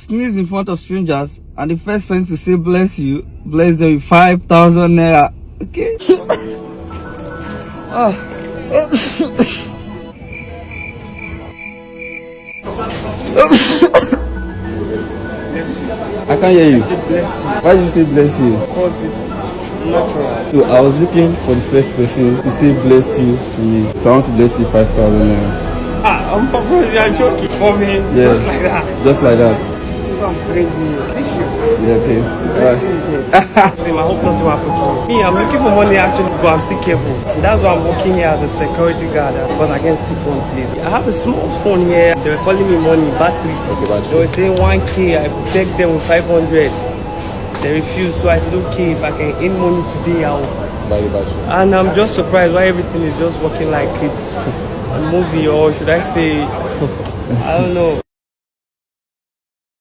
sneeze in front of strangers and the first person to say bless you, bless them with 5,000 naira. Okay? I can't hear you. Bless you. Why did you say bless you? Because it's natural. So I was looking for the first person to say bless you to me. So I want to bless you 5,000 naira. I'm proposing, you're joking for me. Yeah. Just like that. Just like that. So I'm straight with you. Thank you. Yeah, okay. Bless you again. I hope nothing will happen to me. I'm looking for money actually, but I'm still careful. That's why I'm working here as a security guard because I can't sit one place. I have a small phone here. They were calling me money, battery. Okay, battery. They were saying 1K. I begged them with 500. They refused, so I said, okay, if I can earn money today, I'll Buy the battery. And I'm just surprised why everything is just working like it's a movie, or should I say, I don't know.